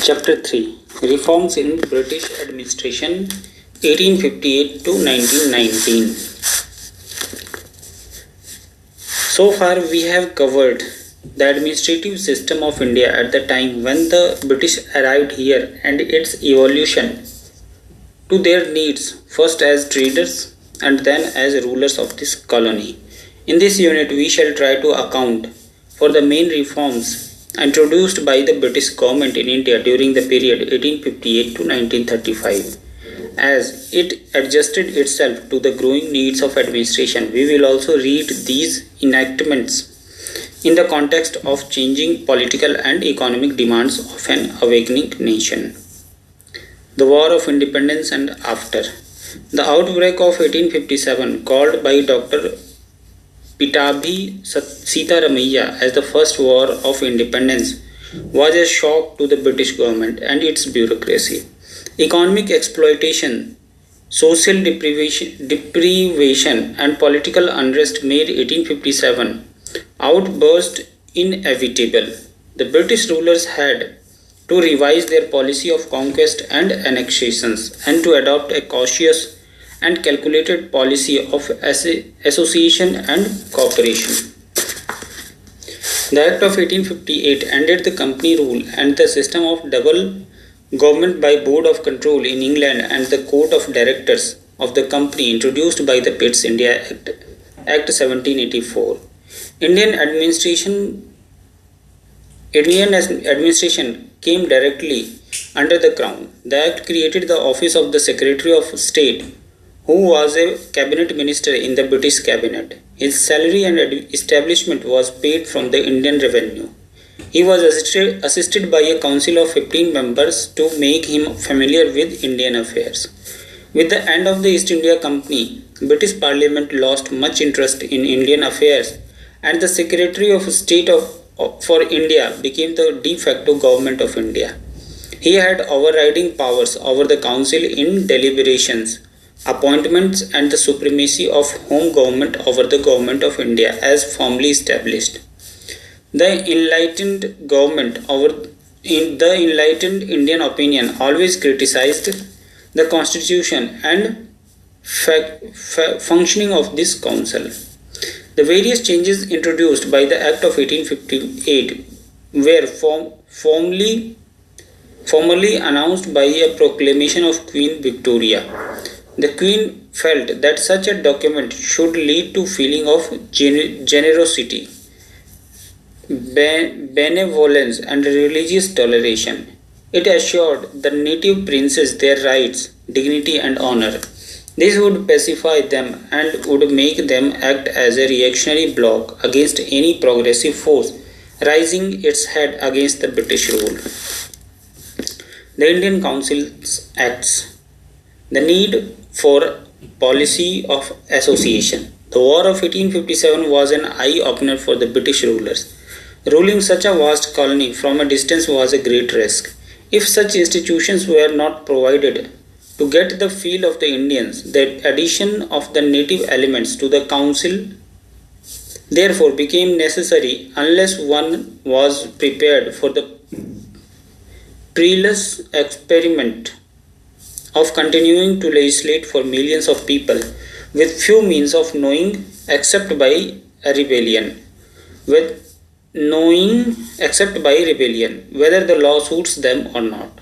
Chapter 3 Reforms in British Administration 1858 to 1919. So far we have covered the administrative system of India at the time when the British arrived here and its evolution to their needs, first as traders and then as rulers of this colony. In this unit we shall try to account for the main reforms introduced by the British government in India during the period 1858 to 1935. As it adjusted itself to the growing needs of administration, we will also read these enactments in the context of changing political and economic demands of an awakening nation. The War of Independence and after. The outbreak of 1857, called by Dr. Pitabhi Sitaramaiah as the first war of independence, was a shock to the British government and its bureaucracy. Economic exploitation, social deprivation and political unrest made 1857 outburst inevitable. The British rulers had to revise their policy of conquest and annexations and to adopt a cautious and calculated policy of association and cooperation. The Act of 1858 ended the company rule and the system of double government by Board of Control in England and the Court of Directors of the company introduced by the Pitt's India Act 1784. Indian administration came directly under the Crown. The Act created the office of the Secretary of State, who was a cabinet minister in the British cabinet. His salary and establishment was paid from the Indian revenue. He was assisted by a council of 15 members to make him familiar with Indian affairs. With the end of the East India Company, British Parliament lost much interest in Indian affairs and the Secretary of State for India became the de facto government of India. He had overriding powers over the council in deliberations, appointments and the supremacy of home government over the government of India as formally established. The enlightened Indian opinion always criticized the constitution and functioning of this council. The various changes introduced by the Act of 1858 were formally announced by a proclamation of Queen Victoria. The Queen felt that such a document should lead to feeling of generosity, benevolence and religious toleration. It assured the native princes their rights, dignity and honor. This would pacify them and would make them act as a reactionary bloc against any progressive force raising its head against the British rule. The Indian Council's Acts. The need for policy of association. The War of 1857 was an eye-opener for the British rulers. Ruling such a vast colony from a distance was a great risk. If such institutions were not provided to get the feel of the Indians, the addition of the native elements to the council therefore became necessary unless one was prepared for the perilous experiment of continuing to legislate for millions of people with few means of knowing except by rebellion, whether the law suits them or not.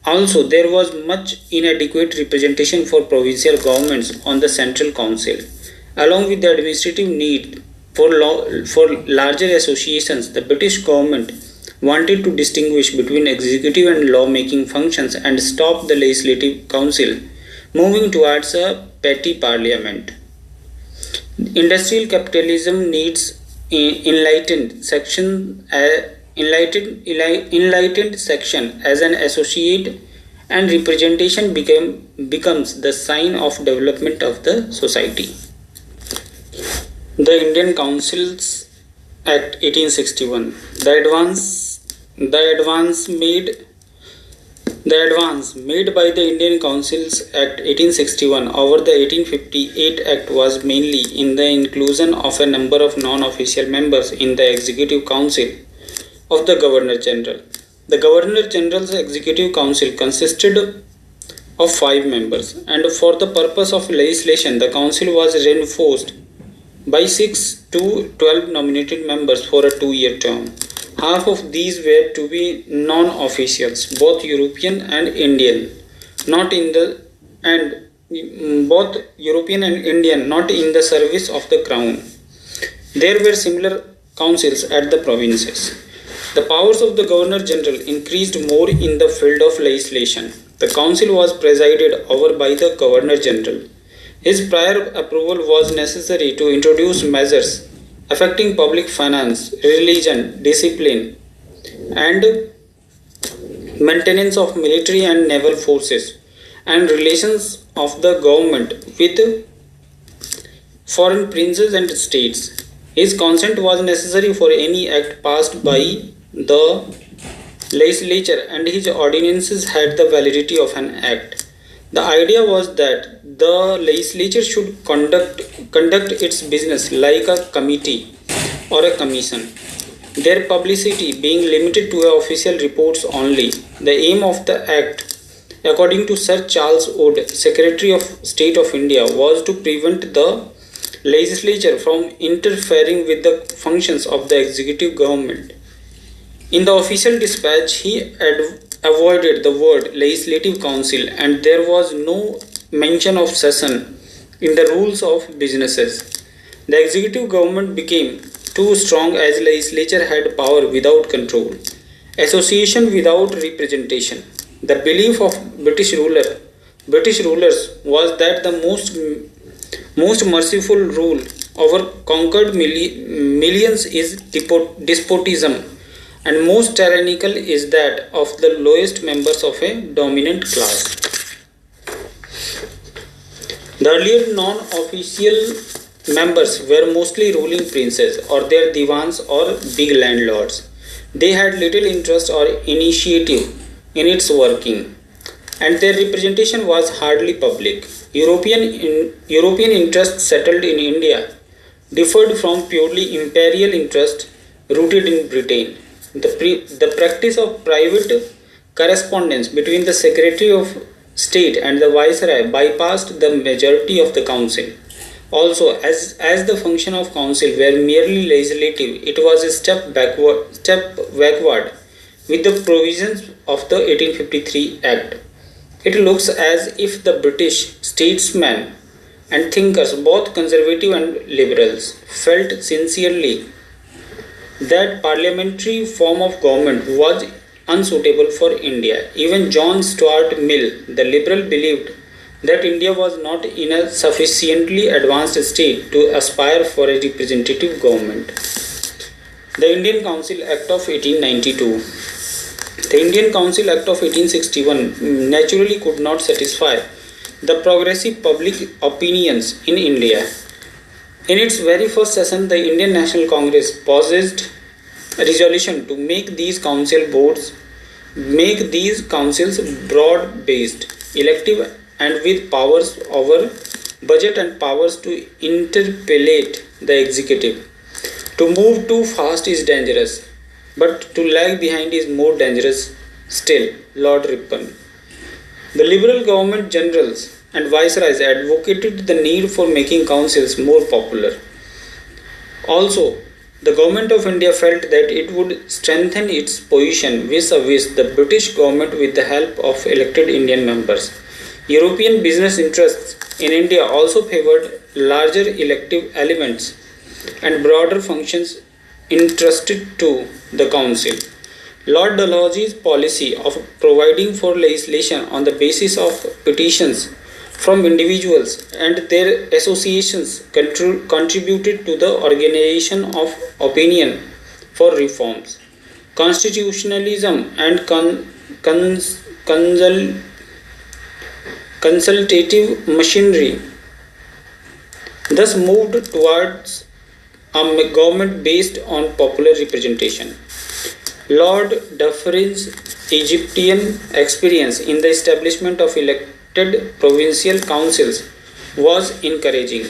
Also, there was much inadequate representation for provincial governments on the central council. Along with the administrative need for larger associations, the British government wanted to distinguish between executive and law-making functions and stop the legislative council, moving towards a petty parliament. Industrial capitalism needs enlightened section as an associate, and representation becomes the sign of development of the society. The Indian Councils Act 1861. The advance made by the Indian Councils Act 1861 over the 1858 Act was mainly in the inclusion of a number of non-official members in the Executive Council of the Governor General. The Governor General's Executive Council consisted of 5 members, and for the purpose of legislation, the council was reinforced by 6 to 12 nominated members for a 2-year term. Half of these were to be non-officials, both European and Indian, not in the both European and Indian, not in the service of the crown. There were similar councils at the provinces. The powers of the Governor General increased more in the field of legislation. The council was presided over by the Governor General. His prior approval was necessary to introduce measures affecting public finance, religion, discipline, and maintenance of military and naval forces, and relations of the government with foreign princes and states. His consent was necessary for any act passed by the legislature, and his ordinances had the validity of an act. The idea was that the legislature should conduct its business like a committee or a commission, their publicity being limited to official reports only. The aim of the act, according to Sir Charles Wood, Secretary of State of India, was to prevent the legislature from interfering with the functions of the executive government. In the official dispatch, he avoided the word legislative council, and there was no mention of session in the rules of businesses. The executive government became too strong as legislature had power without control, association without representation. The belief of British rulers was that the most merciful rule over conquered millions is despotism, and most tyrannical is that of the lowest members of a dominant class. The earlier non-official members were mostly ruling princes or their divans or big landlords. They had little interest or initiative in its working, and their representation was hardly public. European interests settled in India differed from purely imperial interests rooted in Britain. The practice of private correspondence between the Secretary of State and the Viceroy bypassed the majority of the Council. Also, as the function of Council were merely legislative, it was a step backward with the provisions of the 1853 Act. It looks as if the British statesmen and thinkers, both conservative and liberals, felt sincerely that parliamentary form of government was unsuitable for India. Even John Stuart Mill, the liberal, believed that India was not in a sufficiently advanced state to aspire for a representative government. The Indian Council Act of 1892. The Indian Council Act of 1861 naturally could not satisfy the progressive public opinions in India. In its very first session, the Indian National Congress possessed a resolution to make these councils broad-based, elective, and with powers over budget and powers to interpellate the executive. To move too fast is dangerous, but to lag behind is more dangerous still. Lord Ripon. The liberal government generals and viceroys advocated the need for making councils more popular. Also, the government of India felt that it would strengthen its position vis-a-vis the British government with the help of elected Indian members. European business interests in India also favored larger elective elements and broader functions entrusted to the Council. Lord Dalhousie's policy of providing for legislation on the basis of petitions from individuals and their associations contributed to the organization of opinion for reforms. Constitutionalism and consultative machinery thus moved towards a government based on popular representation. Lord Dufferin's Egyptian experience in the establishment of elected provincial councils was encouraging.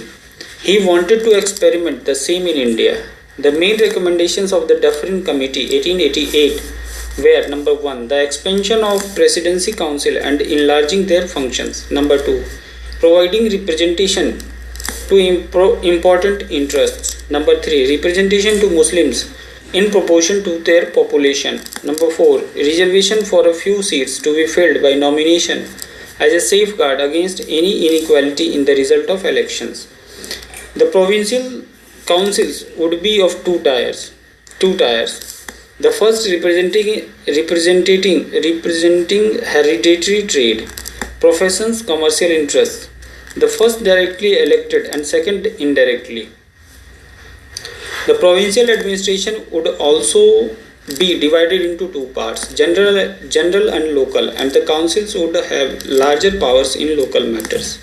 He wanted to experiment the same in India. The main recommendations of the Dufferin Committee 1888 where number 1, the expansion of Presidency Council and enlarging their functions. Number 2, providing representation to important interests. Number 3, representation to Muslims in proportion to their population. Number 4, reservation for a few seats to be filled by nomination as a safeguard against any inequality in the result of elections. The provincial councils would be of two tiers. The first representing hereditary trade, professions, commercial interests. The first directly elected and second indirectly. The provincial administration would also be divided into two parts, general and local, and the councils would have larger powers in local matters.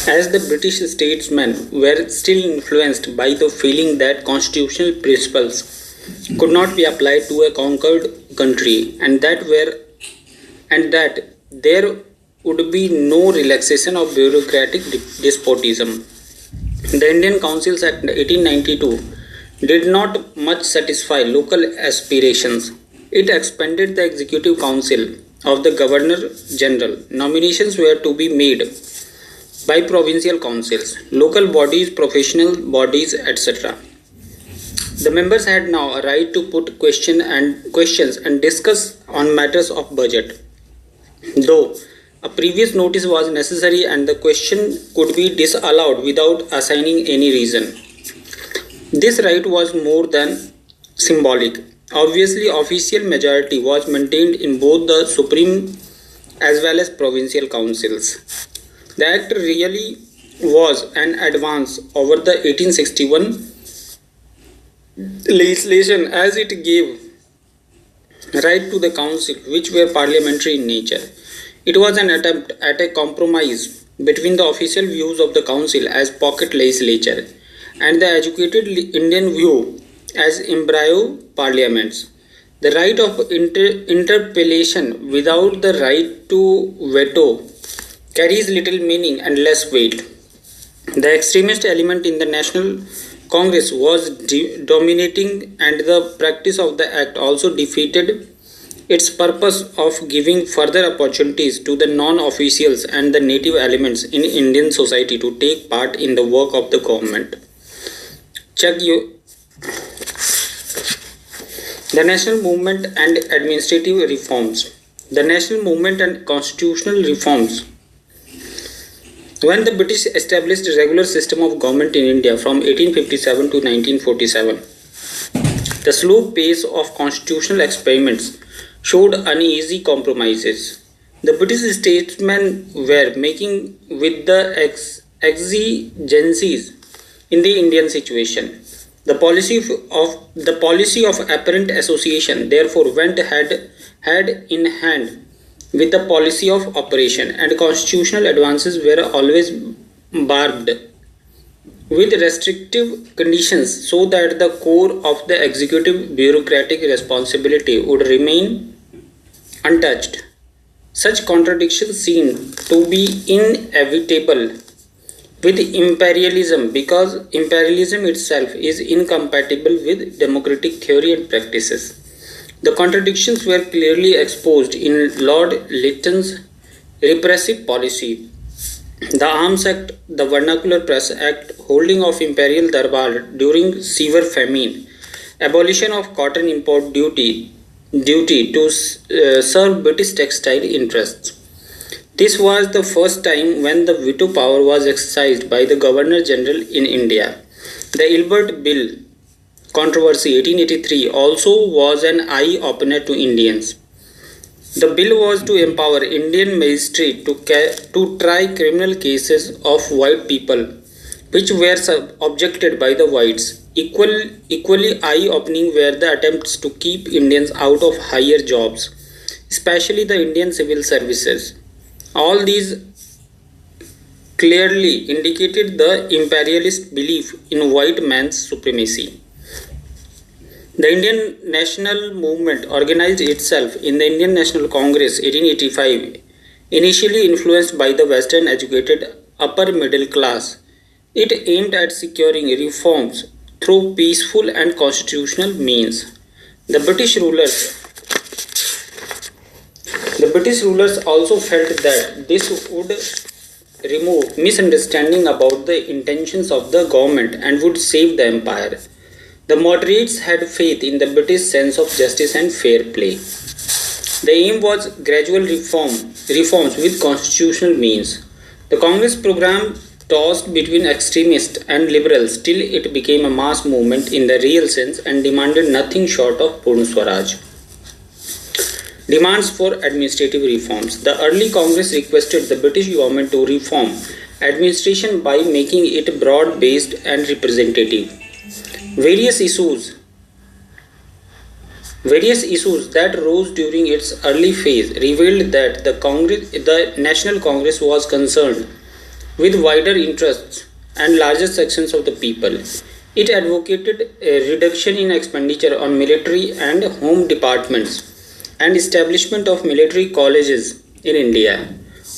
As the British statesmen were still influenced by the feeling that constitutional principles could not be applied to a conquered country and that there would be no relaxation of bureaucratic despotism, the Indian Councils Act 1892 did not much satisfy local aspirations. It expanded the Executive Council of the Governor General. Nominations were to be made by provincial councils, local bodies, professional bodies, etc. The members had now a right to put questions and discuss on matters of budget, though a previous notice was necessary and the question could be disallowed without assigning any reason. This right was more than symbolic. Obviously, official majority was maintained in both the supreme as well as provincial councils. The act really was an advance over the 1861 legislation as it gave right to the council which were parliamentary in nature. It was an attempt at a compromise between the official views of the council as pocket legislature and the educated Indian view as embryo parliaments. The right of interpellation without the right to veto carries little meaning and less weight. The extremist element in the National Congress was dominating, and the practice of the act also defeated its purpose of giving further opportunities to the non-officials and the native elements in Indian society to take part in the work of the government. The national movement and administrative reforms. The national movement and constitutional reforms. When the British established a regular system of government in India from 1857 to 1947, the slow pace of constitutional experiments showed uneasy compromises. The British statesmen were making with the exigencies in the Indian situation. The policy of apparent association therefore went hand in hand with the policy of operation, and constitutional advances were always barbed with restrictive conditions so that the core of the executive bureaucratic responsibility would remain untouched. Such contradictions seem to be inevitable with imperialism because imperialism itself is incompatible with democratic theory and practices. The contradictions were clearly exposed in Lord Lytton's repressive policy. The Arms Act, the Vernacular Press Act, holding of Imperial Darbar during severe famine, abolition of cotton import duty to serve British textile interests. This was the first time when the veto power was exercised by the Governor General in India. The Ilbert Bill controversy 1883 also was an eye-opener to Indians. The bill was to empower Indian magistrates to try criminal cases of white people which were objected by the whites. Equally eye-opening were the attempts to keep Indians out of higher jobs, especially the Indian civil services. All these clearly indicated the imperialist belief in white man's supremacy. The Indian national movement organized itself in the Indian National Congress 1885, initially influenced by the Western educated upper middle class. It aimed at securing reforms through peaceful and constitutional means. The British rulers the British rulers also felt that this would remove misunderstanding about the intentions of the government and would save the empire. The moderates had faith in the British sense of justice and fair play. The aim was gradual reforms with constitutional means. The Congress program tossed between extremists and liberals till it became a mass movement in the real sense and demanded nothing short of Purna Swaraj. Demands for administrative reforms. The early Congress requested the British government to reform administration by making it broad-based and representative. Various issues that rose during its early phase revealed that the National Congress was concerned with wider interests and larger sections of the people. It advocated a reduction in expenditure on military and home departments and establishment of military colleges in India.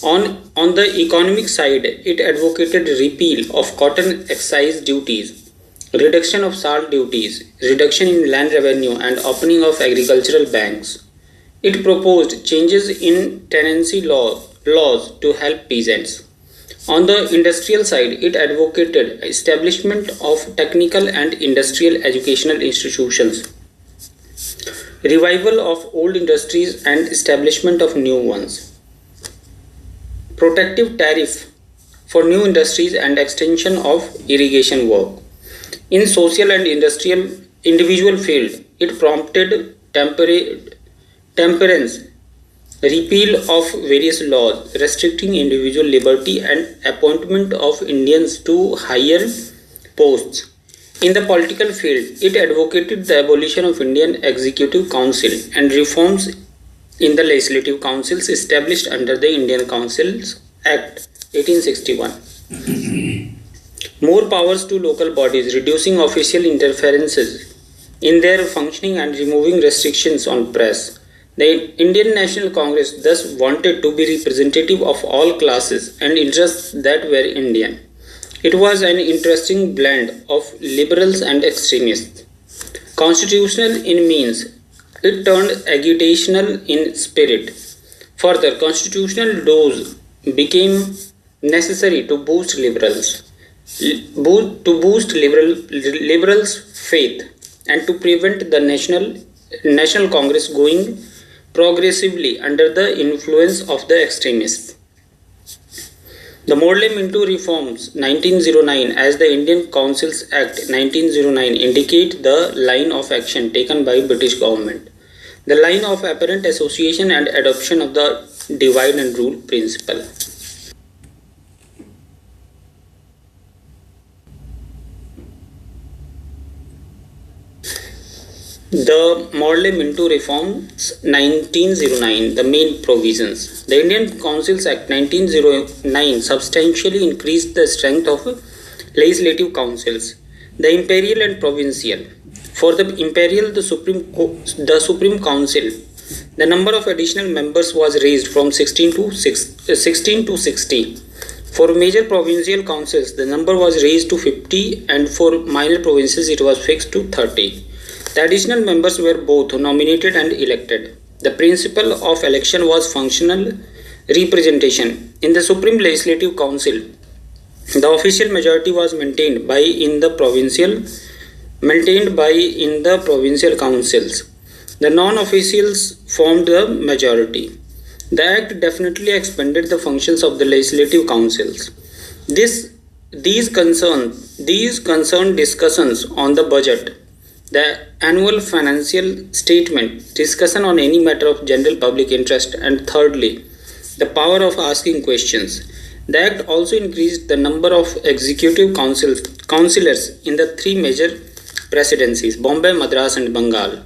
On the economic side, it advocated repeal of cotton excise duties, reduction of salt duties, reduction in land revenue and opening of agricultural banks. It proposed changes in tenancy laws to help peasants. On the industrial side, it advocated establishment of technical and industrial educational institutions, revival of old industries and establishment of new ones, protective tariff for new industries and extension of irrigation work. In social and industrial individual field, it prompted temperance, repeal of various laws restricting individual liberty and appointment of Indians to higher posts. In the political field, it advocated the abolition of Indian Executive Council and reforms in the legislative councils established under the Indian Councils Act 1861. More powers to local bodies, reducing official interferences in their functioning and removing restrictions on press. The Indian National Congress thus wanted to be representative of all classes and interests that were Indian. It was an interesting blend of liberals and extremists. Constitutional in means, it turned agitational in spirit. Further, constitutional laws became necessary to boost liberals' faith and to prevent the National Congress going progressively under the influence of the extremists. The Morley-Minto Reforms 1909 as the Indian Councils Act 1909 indicate the line of action taken by British government, the line of apparent association and adoption of the divide and rule principle. The Morley-Minto Reforms 1909, the main provisions. The Indian Councils Act 1909 substantially increased the strength of legislative councils, the imperial and provincial. For the imperial, the Supreme Council, the number of additional members was raised from 16 to 60. For major provincial councils, the number was raised to 50 and for minor provinces it was fixed to 30. The additional members were both nominated and elected. The principle of election was functional representation. In the Supreme Legislative Council, the official majority was maintained by in the provincial councils. The non-officials formed the majority. The Act definitely expanded the functions of the legislative councils. These concerned discussions on the budget, the annual financial statement, discussion on any matter of general public interest, and thirdly, the power of asking questions. The Act also increased the number of executive councillors in the three major presidencies, Bombay, Madras and Bengal.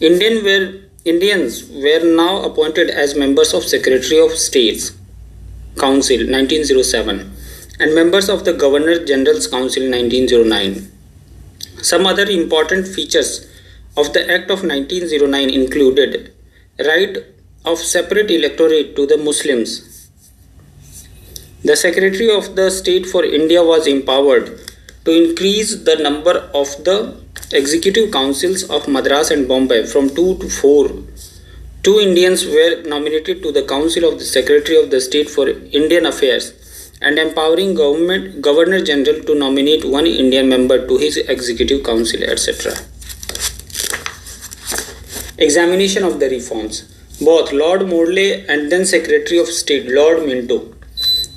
Indians were now appointed as members of Secretary of State's Council 1907 and members of the Governor General's Council 1909. Some other important features of the Act of 1909 included right of separate electorate to the Muslims. The Secretary of the State for India was empowered to increase the number of the executive councils of Madras and Bombay from 2 to 4. Two Indians were nominated to the Council of the Secretary of the State for Indian Affairs and empowering Governor General to nominate one Indian member to his Executive Council, etc. Examination of the reforms. Both Lord Morley and then Secretary of State Lord Minto,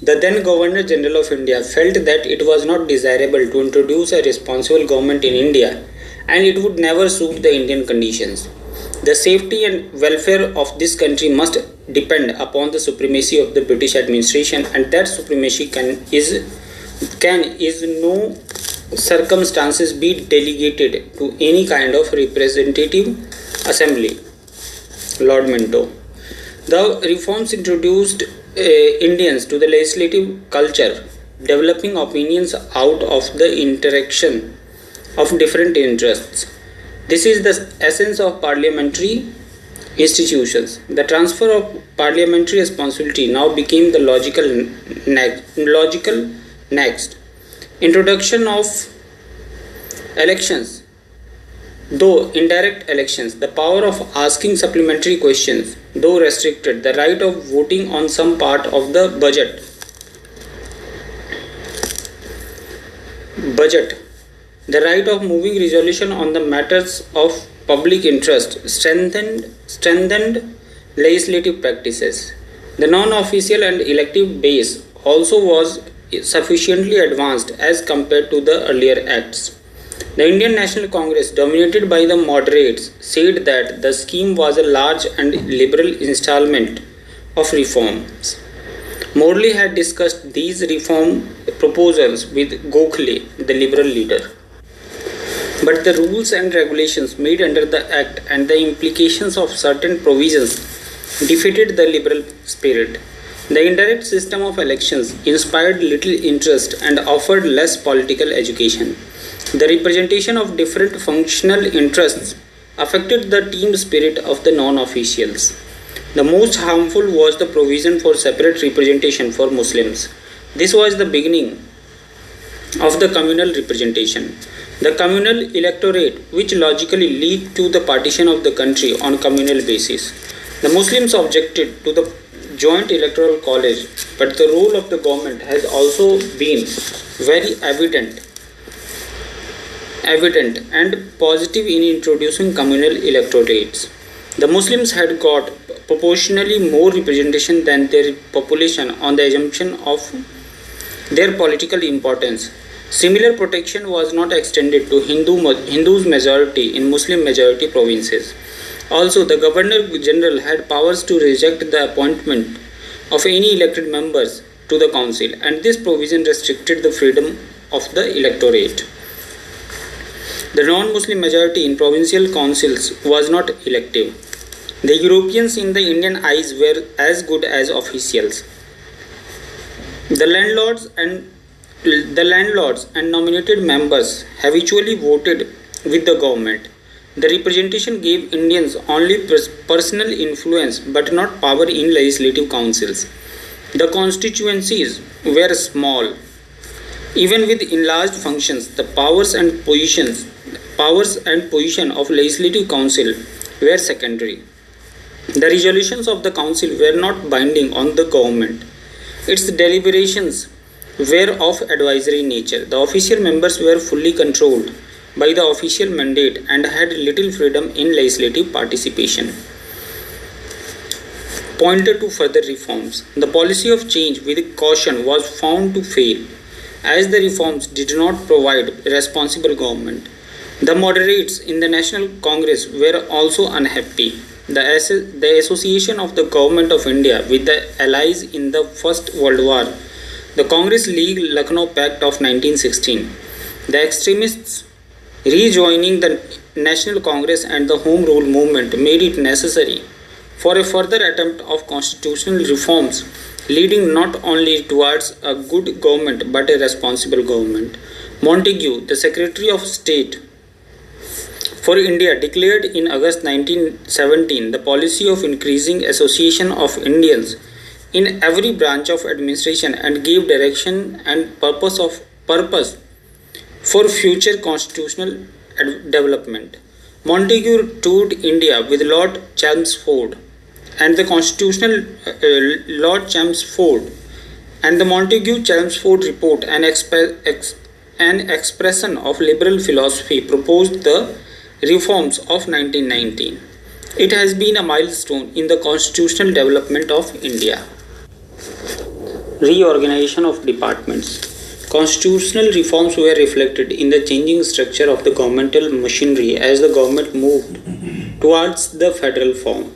the then Governor General of India, felt that it was not desirable to introduce a responsible government in India and it would never suit the Indian conditions. The safety and welfare of this country must depend upon the supremacy of the British administration, and that supremacy can in no circumstances be delegated to any kind of representative assembly. Lord Minto. The reforms introduced Indians to the legislative culture, developing opinions out of the interaction of different interests. This is the essence of parliamentary institutions. The transfer of parliamentary responsibility now became the logical next. Introduction of elections. Though indirect elections, the power of asking supplementary questions, though restricted, the right of voting on some part of the budget, the right of moving resolution on the matters of public interest, strengthened legislative practices. The non-official and elective base also was sufficiently advanced as compared to the earlier acts. The Indian National Congress, dominated by the moderates, said that the scheme was a large and liberal installment of reforms. Morley had discussed these reform proposals with Gokhale, the liberal leader. But the rules and regulations made under the Act and the implications of certain provisions defeated the liberal spirit. The indirect system of elections inspired little interest and offered less political education. The representation of different functional interests affected the team spirit of the non-officials. The most harmful was the provision for separate representation for Muslims. This was the beginning of the communal representation. The communal electorate, which logically led to the partition of the country on communal basis. The Muslims objected to the joint electoral college, but the role of the government has also been very evident and positive in introducing communal electorates. The Muslims had got proportionally more representation than their population on the assumption of their political importance. Similar protection was not extended to Hindus majority in Muslim majority provinces. Also, the Governor General had powers to reject the appointment of any elected members to the council, and this provision restricted the freedom of the electorate. The non-Muslim majority in provincial councils was not elective. The Europeans in the Indian eyes were as good as officials. The landlords and nominated members habitually voted with the government. The representation gave Indians only personal influence but not power in legislative councils. The constituencies were small. Even with enlarged functions, the powers and position of legislative council were secondary. The resolutions of the council were not binding on the government. Its deliberations were of advisory nature. The official members were fully controlled by the official mandate and had little freedom in legislative participation. Pointed to further reforms. The policy of change with caution was found to fail, as the reforms did not provide responsible government. The moderates in the National Congress were also unhappy. The association of the Government of India with the Allies in the First World War, the Congress League Lucknow Pact of 1916, the extremists rejoining the National Congress and the Home Rule movement made it necessary for a further attempt of constitutional reforms leading not only towards a good government but a responsible government. Montagu, the Secretary of State for India, declared in August 1917 the policy of increasing association of Indians in every branch of administration and gave direction and purpose for future constitutional development. Montagu toured India with Lord Chelmsford and the constitutional Lord Chelmsford and the Montagu-Chelmsford report, an expression of liberal philosophy, proposed the reforms of 1919. It has been a milestone in the constitutional development of India. Reorganization of departments. Constitutional reforms were reflected in the changing structure of the governmental machinery as the government moved towards the federal form.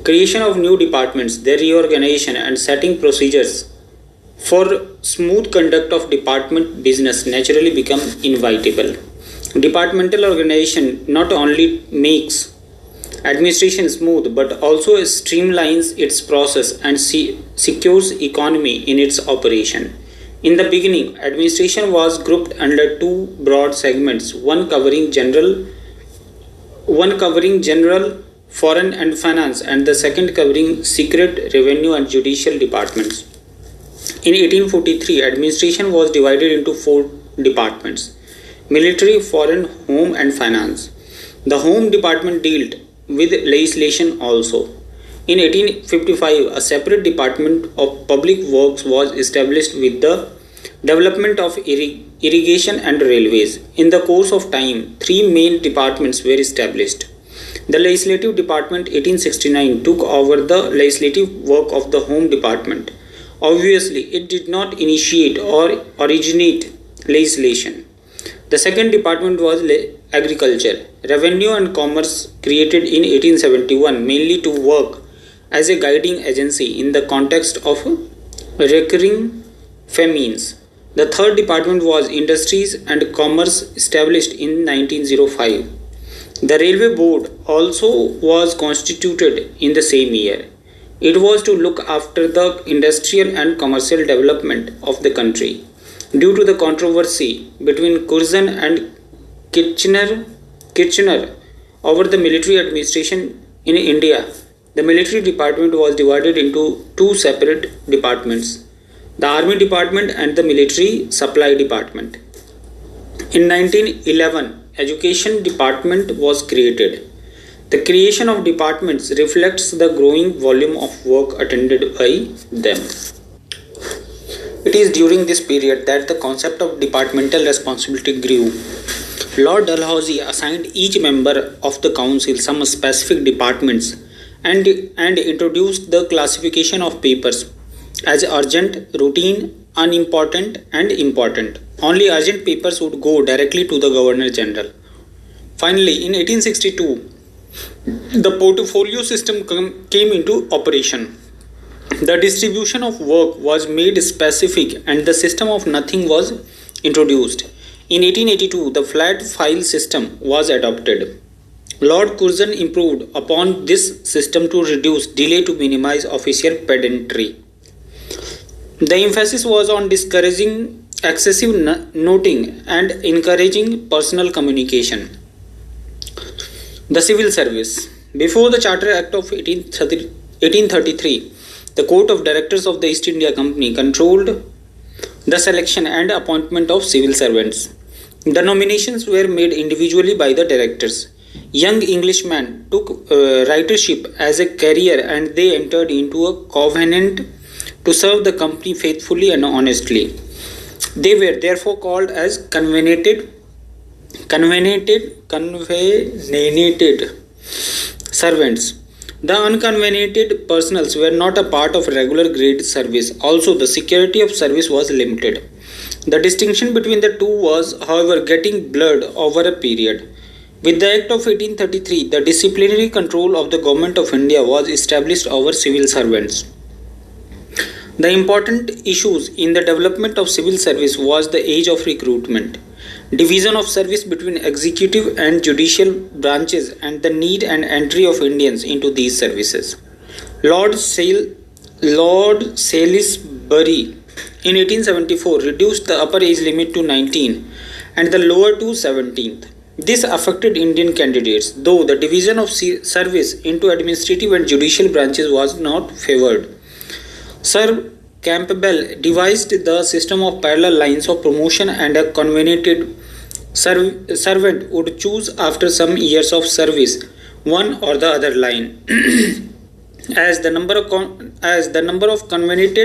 Creation of new departments, their reorganization, and setting procedures for smooth conduct of department business naturally become inevitable. Departmental organization not only makes administration smooth but also streamlines its process and secures economy in its operation. In the beginning, administration was grouped under two broad segments, one covering general, foreign and finance, and the second covering secret, revenue and judicial departments. In 1843, administration was divided into four departments: military, foreign, home and finance. The home department dealt with legislation also. In 1855, a separate department of public works was established with the development of irrigation and railways. In the course of time, three main departments were established. The legislative department 1869 took over the legislative work of the home department. Obviously, it did not initiate or originate legislation. The second department was agriculture, revenue and commerce, created in 1871 mainly to work as a guiding agency in the context of recurring famines. The third department was industries and commerce, established in 1905. The railway board also was constituted in the same year. It was to look after the industrial and commercial development of the country. Due to the controversy between Curzon and Kitchener over the military administration in India, the military department was divided into two separate departments: the Army Department and the Military Supply Department. In 1911, Education Department was created. The creation of departments reflects the growing volume of work attended by them. It is during this period that the concept of departmental responsibility grew. Lord Dalhousie assigned each member of the council some specific departments and introduced the classification of papers as urgent, routine, unimportant and important. Only urgent papers would go directly to the Governor General. Finally, in 1862, the portfolio system came into operation. The distribution of work was made specific and the system of nothing was introduced. In 1882, the flat file system was adopted. Lord Curzon improved upon this system to reduce delay to minimize official pedantry. The emphasis was on discouraging excessive noting and encouraging personal communication. The Civil Service. Before the Charter Act of 1833, the Court of Directors of the East India Company controlled the selection and appointment of civil servants. The nominations were made individually by the directors. Young Englishmen took writership as a career and they entered into a covenant to serve the company faithfully and honestly. They were therefore called as convenated servants. The unconvenated personals were not a part of regular grade service. Also, the security of service was limited. The distinction between the two was, however, getting blurred over a period. With the Act of 1833, the disciplinary control of the Government of India was established over civil servants. The important issues in the development of civil service was the age of recruitment, division of service between executive and judicial branches, and the need and entry of Indians into these services. Lord Salisbury in 1874 reduced the upper age limit to 19 and the lower to 17th. This affected Indian candidates, though the division of service into administrative and judicial branches was not favoured. Sir Campbell devised the system of parallel lines of promotion and a convenated servant would choose after some years of service one or the other line. As the number of convened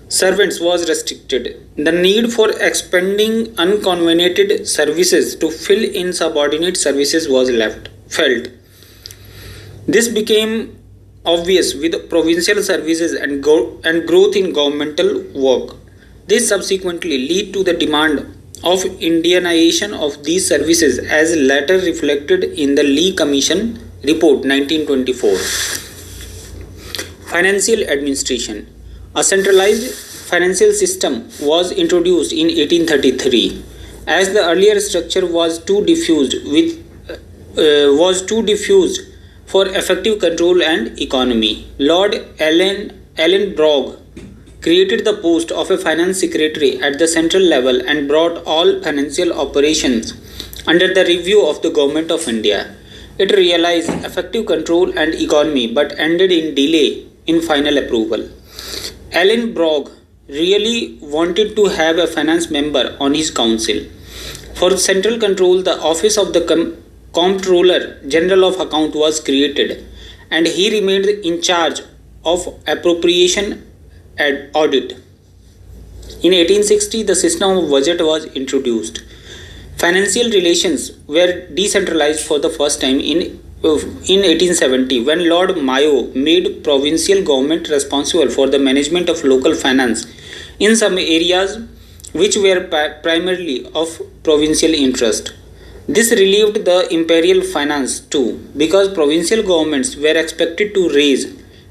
servants was restricted, the need for expanding unconvened services to fill in subordinate services was felt. This became obvious with provincial services and growth in governmental work. This subsequently led to the demand of Indianization of these services as later reflected in the Lee Commission report 1924. Financial administration. A centralized financial system was introduced in 1833. As the earlier structure was too diffused for effective control and economy, Lord Ellenborough created the post of a finance secretary at the central level and brought all financial operations under the review of the Government of India. It realized effective control and economy but ended in delay in final approval. Ellenborough really wanted to have a finance member on his council. For central control, the office of the Comptroller General of Account was created, and he remained in charge of appropriation and audit. In 1860, the system of budget was introduced. Financial relations were decentralized for the first time in 1870 when Lord Mayo made provincial government responsible for the management of local finance in some areas which were primarily of provincial interest. This relieved the imperial finance too, because provincial governments were expected to raise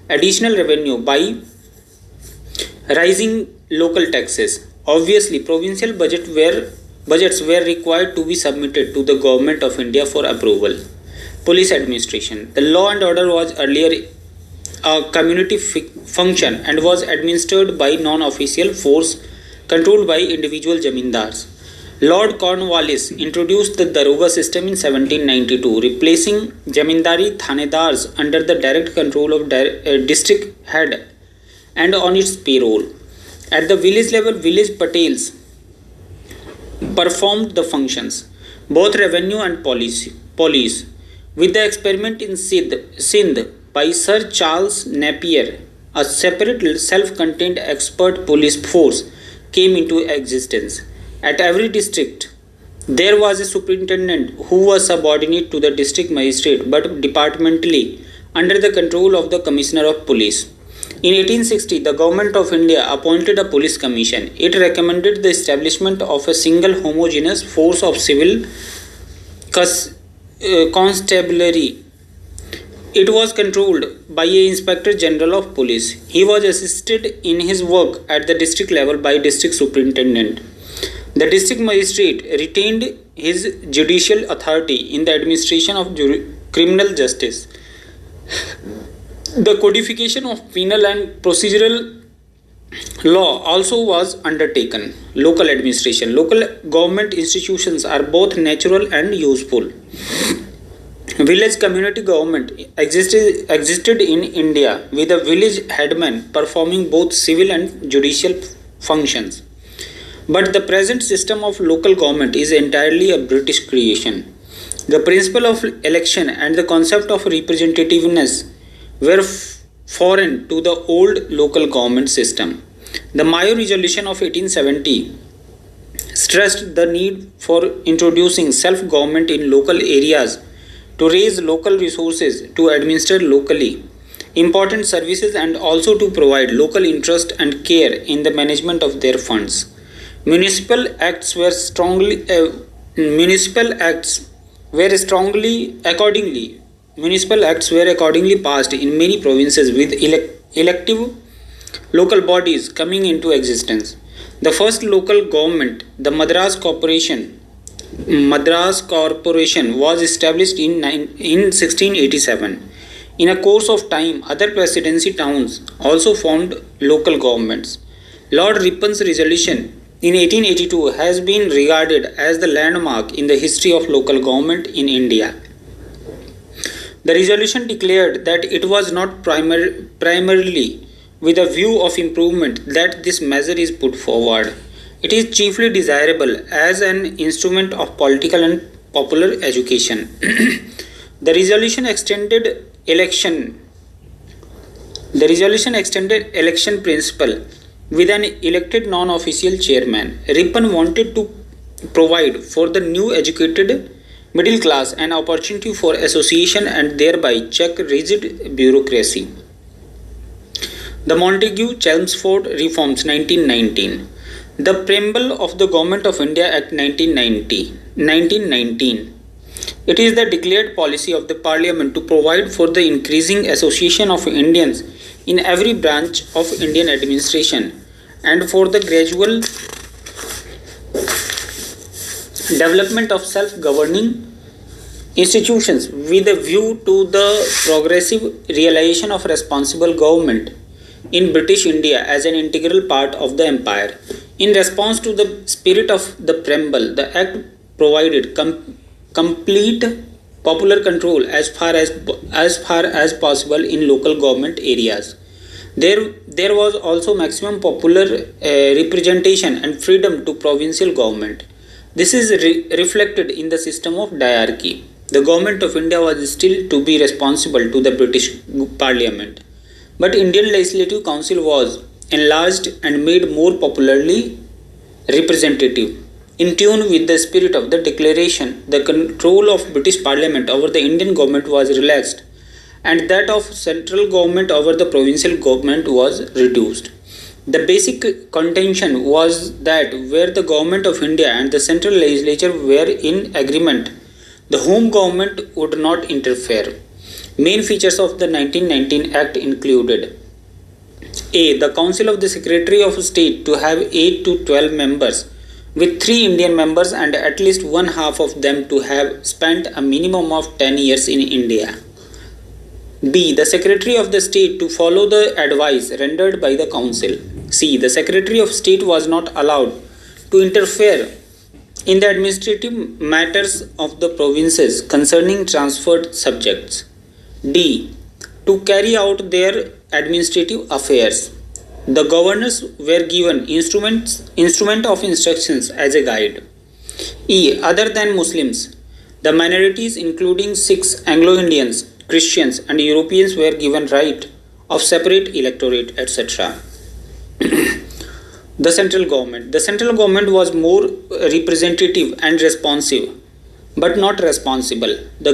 additional revenue by rising local taxes. Obviously, provincial budgets were required to be submitted to the Government of India for approval. Police administration. The law and order was earlier a community function and was administered by non-official force controlled by individual jamindars. Lord Cornwallis introduced the Daroga system in 1792, replacing jamindari thanedars under the direct control of district head and on its payroll. At the village level, village patels performed the functions, both revenue and police. With the experiment in Sindh by Sir Charles Napier, a separate self-contained expert police force came into existence. At every district, there was a superintendent who was subordinate to the district magistrate but departmentally under the control of the Commissioner of Police. In 1860, the Government of India appointed a police commission. It recommended the establishment of a single homogeneous force of civil constabulary. It was controlled by an Inspector General of Police. He was assisted in his work at the district level by district superintendent. The district magistrate retained his judicial authority in the administration of criminal justice. The codification of penal and procedural law also was undertaken. Local administration. Local government institutions are both natural and useful. Village community government existed in India with a village headman performing both civil and judicial functions. But the present system of local government is entirely a British creation. The principle of election and the concept of representativeness were foreign to the old local government system. The Mayo Resolution of 1870 stressed the need for introducing self-government in local areas to raise local resources to administer locally important services and also to provide local interest and care in the management of their funds. Municipal acts were accordingly passed in many provinces with elective local bodies coming into existence. The first local government, the Madras Corporation, was established in 1687. In a course of time, other presidency towns also formed local governments. Lord Ripon's resolution in 1882 has been regarded as the landmark in the history of local government in India. The resolution declared that it was not primarily with a view of improvement that this measure is put forward. It is chiefly desirable as an instrument of political and popular education. The resolution extended election the resolution extended election principle with an elected non-official chairman. Ripon wanted to provide for the new educated middle class an opportunity for association and thereby check rigid bureaucracy. The Montagu-Chelmsford Reforms 1919. The Preamble of the Government of India Act 1919. It is the declared policy of the Parliament to provide for the increasing association of Indians in every branch of Indian administration and for the gradual development of self-governing institutions with a view to the progressive realization of responsible government in British India as an integral part of the empire. In response to the spirit of the preamble, the Act provided complete popular control as far as possible in local government areas. There was also maximum popular representation and freedom to provincial government. This is reflected in the system of diarchy. The government of India was still to be responsible to the British Parliament, but Indian Legislative Council was enlarged and made more popularly representative. In tune with the spirit of the declaration, the control of British Parliament over the Indian government was relaxed and that of central government over the provincial government was reduced. The basic contention was that where the government of India and the central legislature were in agreement, the home government would not interfere. Main features of the 1919 Act included: A. The Council of the Secretary of State to have 8 to 12 members, with 3 Indian members and at least one half of them to have spent a minimum of 10 years in India. B. The Secretary of the State to follow the advice rendered by the Council. C. The Secretary of State was not allowed to interfere in the administrative matters of the provinces concerning transferred subjects. D. To carry out their administrative affairs. The governors were given instrument of instructions as a guide. E. Other than Muslims, the minorities including Sikhs, Anglo-Indians, Christians and Europeans were given right of separate electorate, etc. The central government. The central government was more representative and responsive, but not responsible. The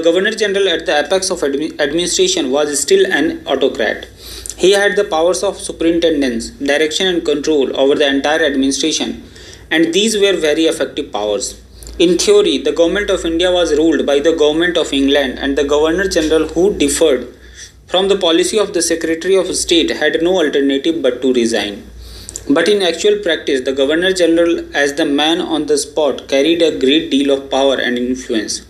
Governor General at the apex of administration was still an autocrat. He had the powers of superintendence, direction and control over the entire administration, and these were very effective powers. In theory, the Government of India was ruled by the Government of England, and the Governor General, who differed from the policy of the Secretary of State, had no alternative but to resign. But in actual practice, the Governor General, as the man on the spot, carried a great deal of power and influence.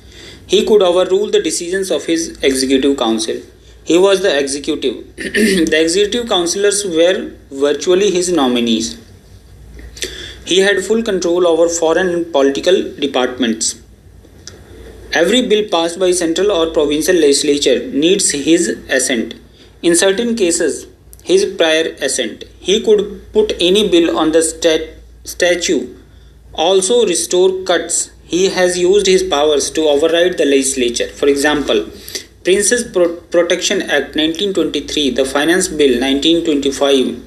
He could overrule the decisions of his Executive Council. He was the executive. The Executive Councillors were virtually his nominees. He had full control over foreign and political departments. Every bill passed by central or provincial legislature needs his assent. In certain cases, his prior assent. He could put any bill on the statute. Also restore cuts. He has used his powers to override the legislature. For example, Prince's Protection Act 1923, the Finance Bill 1925,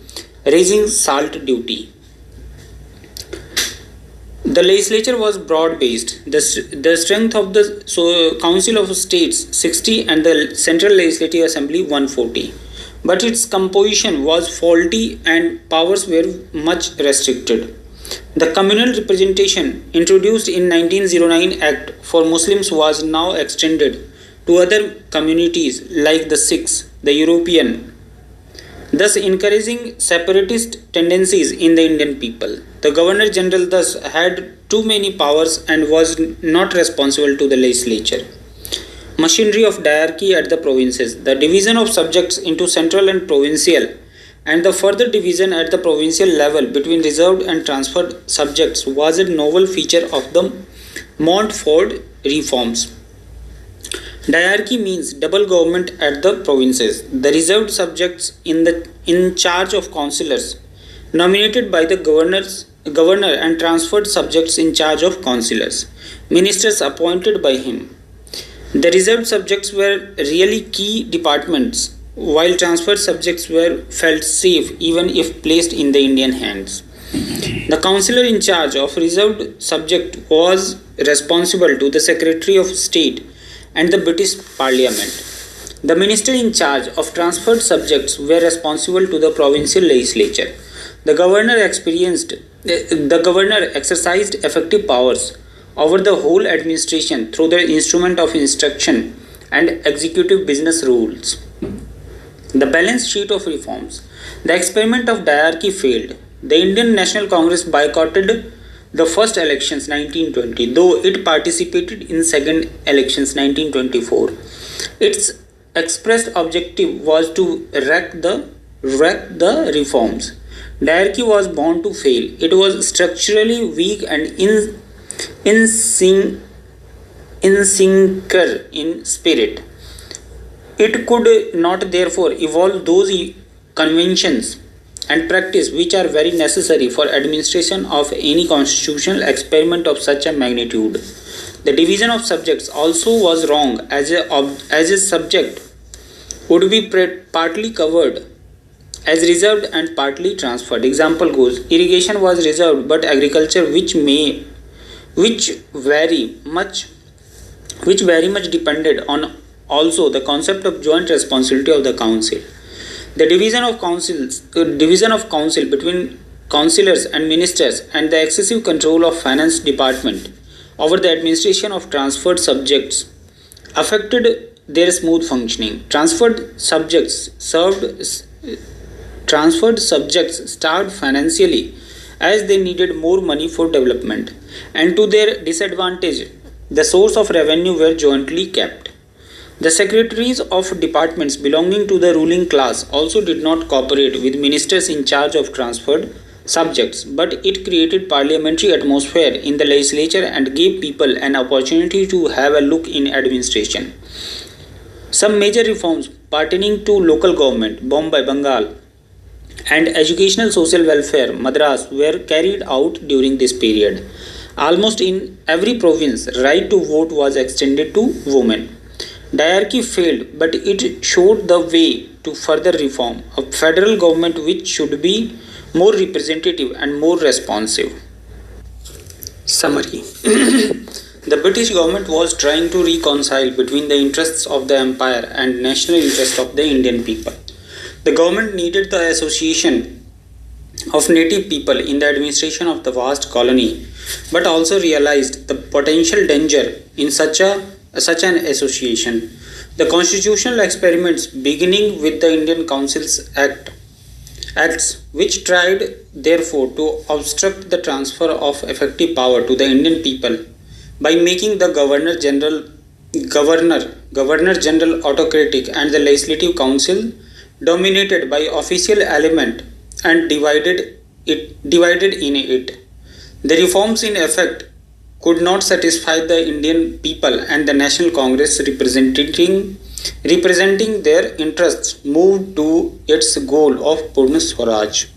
raising salt duty. The legislature was broad-based. The strength of the Council of States 60 and the Central Legislative Assembly 140. But its composition was faulty and powers were much restricted. The communal representation introduced in 1909 Act for Muslims was now extended to other communities like the Sikhs, the European, thus encouraging separatist tendencies in the Indian people. The Governor General thus had too many powers and was not responsible to the legislature. Machinery of diarchy at the provinces. The division of subjects into central and provincial, and the further division at the provincial level between reserved and transferred subjects was a novel feature of the Montfort reforms. Diarchy means double government at the provinces. The reserved subjects in charge of councillors nominated by the governors governor and transferred subjects in charge of councillors, ministers appointed by him. The reserved subjects were really key departments, while transferred subjects were felt safe even if placed in the Indian hands. The councillor in charge of reserved subject was responsible to the Secretary of State and the British Parliament. The minister in charge of transferred subjects were responsible to the provincial legislature. The governor exercised effective powers over the whole administration through the instrument of instruction and executive business rules. The balance sheet of reforms. The experiment of diarchy failed. The Indian National Congress boycotted the first elections 1920, though it participated in second elections 1924. Its expressed objective was to wreck the reforms. Diarchy was bound to fail. It was structurally weak and insinker in spirit. It could not therefore evolve those conventions and practice which are very necessary for administration of any constitutional experiment of such a magnitude. The division of subjects also was wrong, as a subject would be partly covered as reserved and partly transferred. Example goes, irrigation was reserved, but agriculture, which very much depended on also the concept of joint responsibility of the council. The division of council between councillors and ministers, and the excessive control of finance department over the administration of transferred subjects affected their smooth functioning. Transferred subjects starved financially, as they needed more money for development, and to their disadvantage, the source of revenue were jointly kept. The secretaries of departments belonging to the ruling class also did not cooperate with ministers in charge of transferred subjects, but it created parliamentary atmosphere in the legislature and gave people an opportunity to have a look in administration. Some major reforms pertaining to local government, Bombay, Bengal, and educational social welfare, Madras, were carried out during this period. Almost in every province, right to vote was extended to women. Diarchy failed, but it showed the way to further reform, a federal government which should be more representative and more responsive. Summary. The British government was trying to reconcile between the interests of the empire and national interest of the Indian people. The government needed the association of native people in the administration of the vast colony, but also realized the potential danger in such an association. The constitutional experiments, beginning with the Indian Councils Acts, which tried therefore to obstruct the transfer of effective power to the Indian people by making the Governor General autocratic and the Legislative Council dominated by official element and divided in it. The reforms in effect could not satisfy the Indian people, and the National Congress representing their interests moved to its goal of Purna Swaraj.